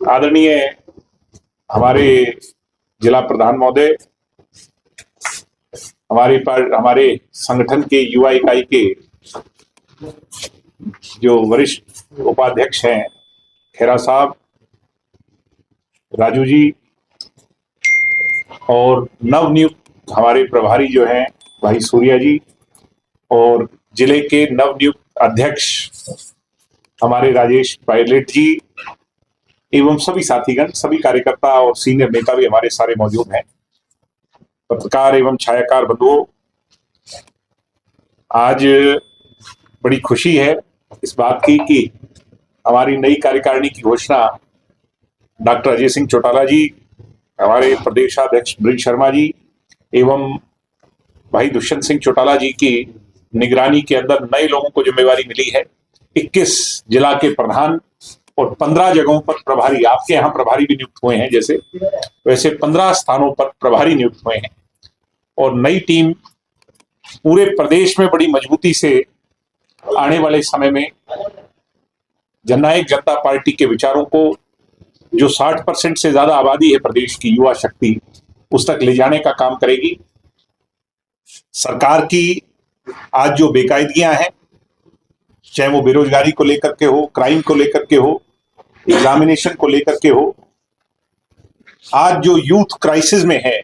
आदरणीय हमारे जिला प्रधान महोदय, हमारे संगठन के युवा इकाई के जो वरिष्ठ उपाध्यक्ष हैं, खेरा साहब, राजू जी, और नवनियुक्त हमारे प्रभारी जो हैं भाई सूर्या जी, और जिले के नवनियुक्त अध्यक्ष हमारे राजेश पायलट जी, एवं सभी साथीगण, सभी कार्यकर्ता और सीनियर नेता भी हमारे सारे मौजूद हैं। पत्रकार एवं छायाकार बंधुओं, आज बड़ी खुशी है इस बात की कि हमारी नई कार्यकारिणी की घोषणा डॉक्टर अजय सिंह चौटाला जी, हमारे प्रदेशाध्यक्ष ब्रिज शर्मा जी एवं भाई दुष्यंत सिंह चौटाला जी की निगरानी के अंदर नए लोगों को जिम्मेवारी मिली है। 21 जिला के प्रधान और 15 जगहों पर प्रभारी, आपके यहाँ प्रभारी भी नियुक्त हुए हैं, जैसे वैसे 15 स्थानों पर प्रभारी नियुक्त हुए हैं। और नई टीम पूरे प्रदेश में बड़ी मजबूती से आने वाले समय में जननायक जनता पार्टी के विचारों को, जो 60% से ज्यादा आबादी है प्रदेश की युवा शक्ति, उस तक ले जाने का काम करेगी। सरकार की आज जो बेकायदगियां हैं, चाहे वो बेरोजगारी को लेकर के हो, क्राइम को लेकर के हो, एग्जामिनेशन को लेकर के हो, आज जो यूथ क्राइसिस में है,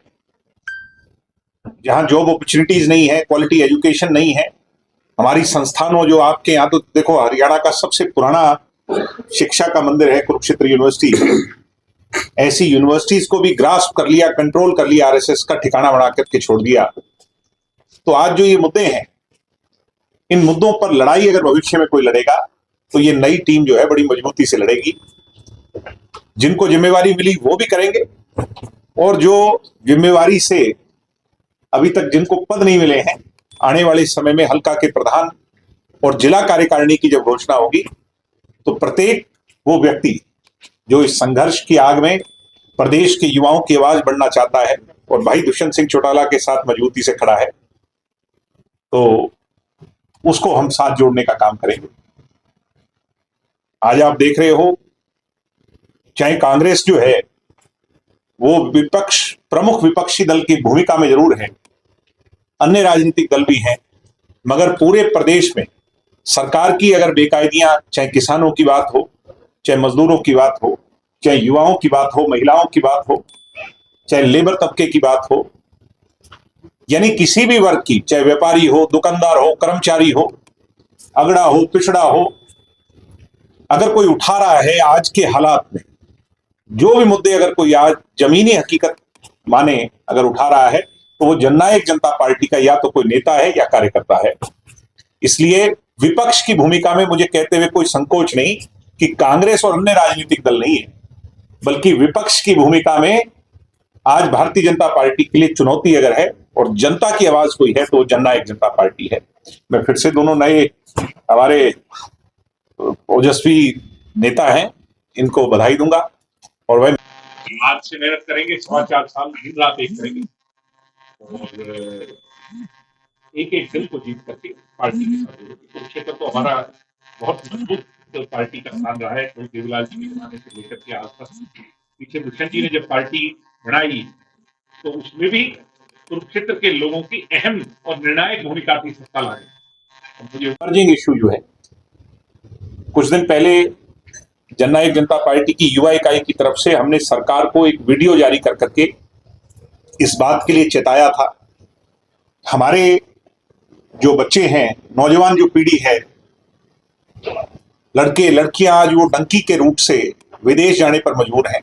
जहां जॉब अपॉर्चुनिटीज नहीं है, क्वालिटी एजुकेशन नहीं है, हमारी संस्थानों, जो आपके यहाँ तो देखो हरियाणा का सबसे पुराना शिक्षा का मंदिर है कुरुक्षेत्र यूनिवर्सिटी, ऐसी यूनिवर्सिटीज को भी ग्रास्प कर लिया, कंट्रोल कर लिया, आरएसएस का ठिकाना बना करके छोड़ दिया। तो आज जो ये मुद्दे हैं, इन मुद्दों पर लड़ाई अगर भविष्य में कोई लड़ेगा तो ये नई टीम जो है बड़ी मजबूती से लड़ेगी। जिनको जिम्मेवारी मिली वो भी करेंगे, और जो जिम्मेवारी से अभी तक जिनको पद नहीं मिले हैं, आने वाले समय में हल्का के प्रधान और जिला कार्यकारिणी की जब घोषणा होगी तो प्रत्येक वो व्यक्ति जो इस संघर्ष की आग में प्रदेश के युवाओं की आवाज बढ़ना चाहता है और भाई दुष्यंत सिंह चौटाला के साथ मजबूती से खड़ा है, तो उसको हम साथ जोड़ने का काम करेंगे। आज आप देख रहे हो, चाहे कांग्रेस जो है वो प्रमुख विपक्षी दल की भूमिका में जरूर है, अन्य राजनीतिक दल भी हैं, मगर पूरे प्रदेश में सरकार की अगर बेकायदियां, चाहे किसानों की बात हो, चाहे मजदूरों की बात हो, चाहे युवाओं की बात हो, महिलाओं की बात हो, चाहे लेबर तबके की बात हो, यानी किसी भी वर्ग की, चाहे व्यापारी हो, दुकानदार हो, कर्मचारी हो, अगड़ा हो, पिछड़ा हो, अगर कोई उठा रहा है आज के हालात में, जो भी मुद्दे अगर कोई आज जमीनी हकीकत माने अगर उठा रहा है, तो वो जननायक जनता पार्टी का या तो कोई नेता है या कार्यकर्ता है। इसलिए विपक्ष की भूमिका में मुझे कहते हुए कोई संकोच नहीं कि कांग्रेस और अन्य राजनीतिक दल नहीं है, बल्कि विपक्ष की भूमिका में आज भारतीय जनता पार्टी के लिए चुनौती अगर है और जनता की आवाज कोई है तो वो जननायक जनता पार्टी है। मैं फिर से दोनों नए हमारे ओजस्वी नेता हैं, इनको बधाई दूंगा, और वह आज से मेहनत करेंगे, 4.5 साल दिन रात एक करेंगे और एक एक दिल को जीत करके पार्टी के साथ। कुरुक्षेत्र तो हमारा बहुत मजबूत पार्टी का स्थान रहा है, तो देवीलाल जी के जमाने से लेकर के आज तक। पीछे दुष्यंत जी ने जब पार्टी बनाई तो उसमें भी कुरुक्षेत्र के लोगों की अहम और निर्णायक भूमिका थी सत्ता लाने। मुझे इमर्जिंग इशू जो है, कुछ दिन पहले जननायक जनता पार्टी की युवा इकाई की तरफ से हमने सरकार को एक वीडियो जारी कर करके इस बात के लिए चेताया था, हमारे जो बच्चे हैं, नौजवान जो पीढ़ी है, लड़के लड़कियां आज वो डंकी के रूट से विदेश जाने पर मजबूर हैं,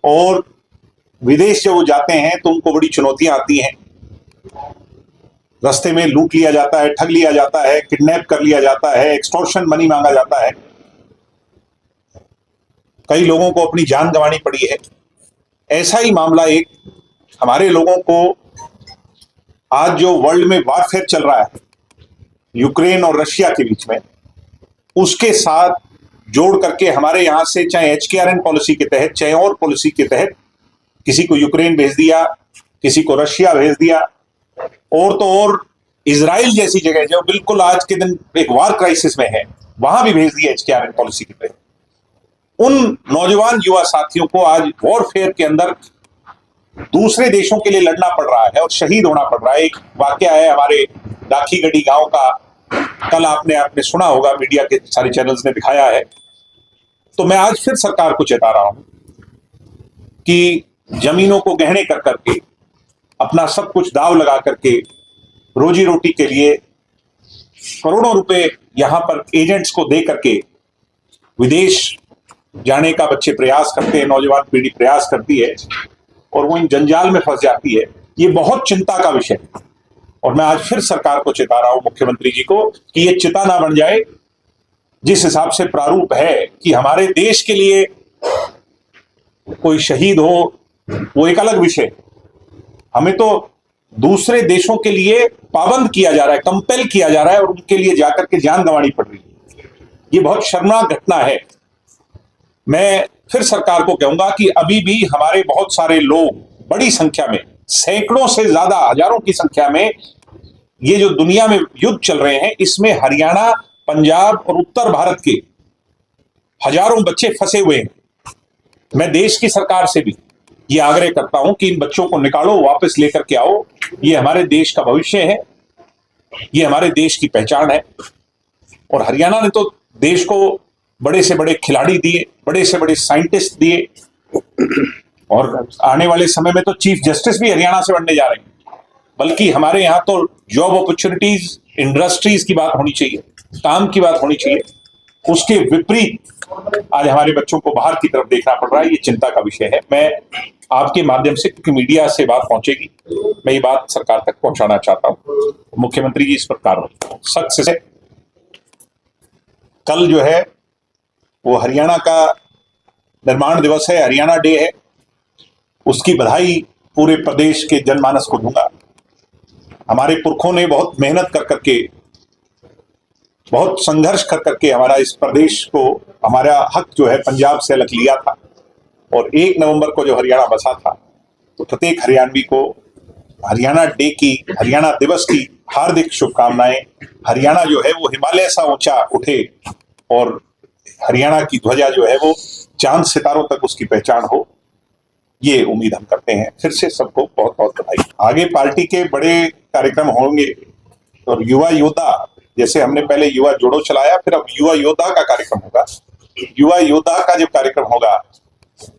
और विदेश जब वो जाते हैं तो उनको बड़ी चुनौतियां आती हैं। रास्ते में लूट लिया जाता है, ठग लिया जाता है, किडनैप कर लिया जाता है, एक्सटॉर्शन मनी मांगा जाता है, कई लोगों को अपनी जान गंवानी पड़ी है। ऐसा ही मामला एक हमारे लोगों को आज जो वर्ल्ड में वारफेयर चल रहा है यूक्रेन और रशिया के बीच में, उसके साथ जोड़ करके हमारे यहां से चाहे HKRN पॉलिसी के तहत, चाहे और पॉलिसी के तहत किसी को यूक्रेन भेज दिया, किसी को रशिया भेज दिया, और तो और इजराइल जैसी जगह जो बिल्कुल आज के दिन एक वार क्राइसिस में है, वहां भी भेज दिया HKRN पॉलिसी के तहत। उन नौजवान युवा साथियों को आज वॉरफेयर के अंदर दूसरे देशों के लिए लड़ना पड़ रहा है और शहीद होना पड़ रहा है। एक वाकया है हमारे दाखीगढ़ी गांव का, कल आपने सुना होगा, मीडिया के सारे चैनल्स ने दिखाया है। तो मैं आज फिर सरकार को चेता रहा हूं कि जमीनों को गहने कर करके, अपना सब कुछ दाव लगा करके, रोजी रोटी के लिए करोड़ों रुपए यहां पर एजेंट्स को दे करके विदेश जाने का बच्चे प्रयास करते हैं, नौजवान पीढ़ी प्रयास करती है और वो इन जंजाल में फंस जाती है। ये बहुत चिंता का विषय है और मैं आज फिर सरकार को चेता रहा हूं, मुख्यमंत्री जी को, कि ये चिता ना बन जाए। जिस हिसाब से प्रारूप है कि हमारे देश के लिए कोई शहीद हो, वो एक अलग विषय। हमें तो दूसरे देशों के लिए पाबंद किया जा रहा है, कंपेल किया जा रहा है और उनके लिए जाकर के जान गंवानी पड़ रही है। ये बहुत शर्मनाक घटना है। मैं फिर सरकार को कहूंगा कि अभी भी हमारे बहुत सारे लोग बड़ी संख्या में, सैकड़ों से ज्यादा, हजारों की संख्या में, ये जो दुनिया में युद्ध चल रहे हैं इसमें हरियाणा, पंजाब और उत्तर भारत के हजारों बच्चे फंसे हुए हैं। मैं देश की सरकार से भी ये आग्रह करता हूं कि इन बच्चों को निकालो, वापस लेकर के आओ। ये हमारे देश का भविष्य है, ये हमारे देश की पहचान है। और हरियाणा ने तो देश को बड़े से बड़े खिलाड़ी दिए, बड़े से बड़े साइंटिस्ट दिए और आने वाले समय में तो चीफ जस्टिस भी हरियाणा से बनने जा रहे हैं। बल्कि हमारे यहाँ तो जॉब अपॉर्चुनिटीज, इंडस्ट्रीज की बात होनी चाहिए, काम की बात होनी चाहिए। उसके विपरीत आज हमारे बच्चों को बाहर की तरफ देखना पड़ रहा है। ये चिंता का विषय है। मैं आपके माध्यम से, क्योंकि मीडिया से बात पहुंचेगी, मैं ये बात सरकार तक पहुंचाना चाहता हूं। मुख्यमंत्री जी इस पर कार्रवाई सख्त से। कल जो है वो हरियाणा का निर्माण दिवस है, हरियाणा डे है। उसकी बधाई पूरे प्रदेश के जनमानस को दूंगा। हमारे पुरखों ने बहुत मेहनत कर करके, बहुत संघर्ष कर करके हमारा इस प्रदेश को, हमारा हक जो है पंजाब से अलग लिया था। और 1 नवंबर को जो हरियाणा बसा था, तो प्रत्येक हरियाणवी को हरियाणा डे की, हरियाणा दिवस की हार्दिक शुभकामनाएं। हरियाणा जो है वो हिमालय सा ऊंचा उठे और हरियाणा की ध्वजा जो है वो चांद सितारों तक उसकी पहचान हो, ये उम्मीद हम करते हैं। फिर से सबको बहुत बहुत बधाई। आगे पार्टी के बड़े कार्यक्रम होंगे और युवा योद्धा, जैसे हमने पहले युवा जोड़ो चलाया, फिर अब युवा योद्धा का कार्यक्रम होगा। युवा योद्धा का जब कार्यक्रम होगा,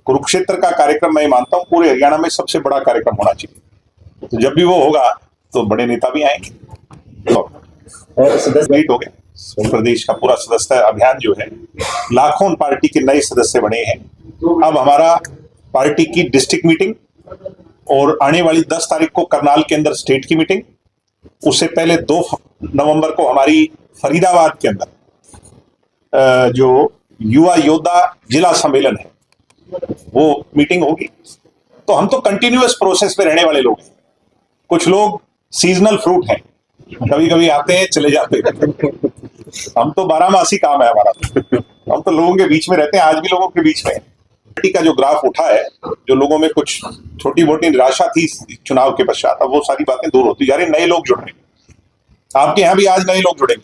कुरुक्षेत्र का कार्यक्रम, मैं मानता हूं पूरे हरियाणा में सबसे बड़ा कार्यक्रम होना चाहिए। तो जब भी वो होगा तो बड़े नेता भी आएंगे। और सदस्य हो गए, प्रदेश का पूरा सदस्य अभियान जो है, लाखों पार्टी के नए सदस्य बने हैं। अब हमारा पार्टी की डिस्ट्रिक्ट मीटिंग और आने वाली 10 तारीख को करनाल के अंदर स्टेट की मीटिंग, उससे पहले 2 नवंबर को हमारी फरीदाबाद के अंदर जो युवा योद्धा जिला सम्मेलन है वो मीटिंग होगी। तो हम तो कंटिन्यूअस प्रोसेस में रहने वाले लोग हैं। कुछ लोग सीजनल फ्रूट हैं, कभी कभी आते हैं चले जाते हैं। हम तो 12मासी काम है हमारा। हम तो लोगों के बीच में रहते हैं, आज भी लोगों के बीच में। पार्टी का जो ग्राफ उठा है, जो लोगों में कुछ छोटी मोटी निराशा थी चुनाव के पश्चात, अब वो सारी बातें दूर होती जा रही। नए लोग जुड़ रहे हैं, आपके यहाँ भी आज नए लोग जुड़ेंगे।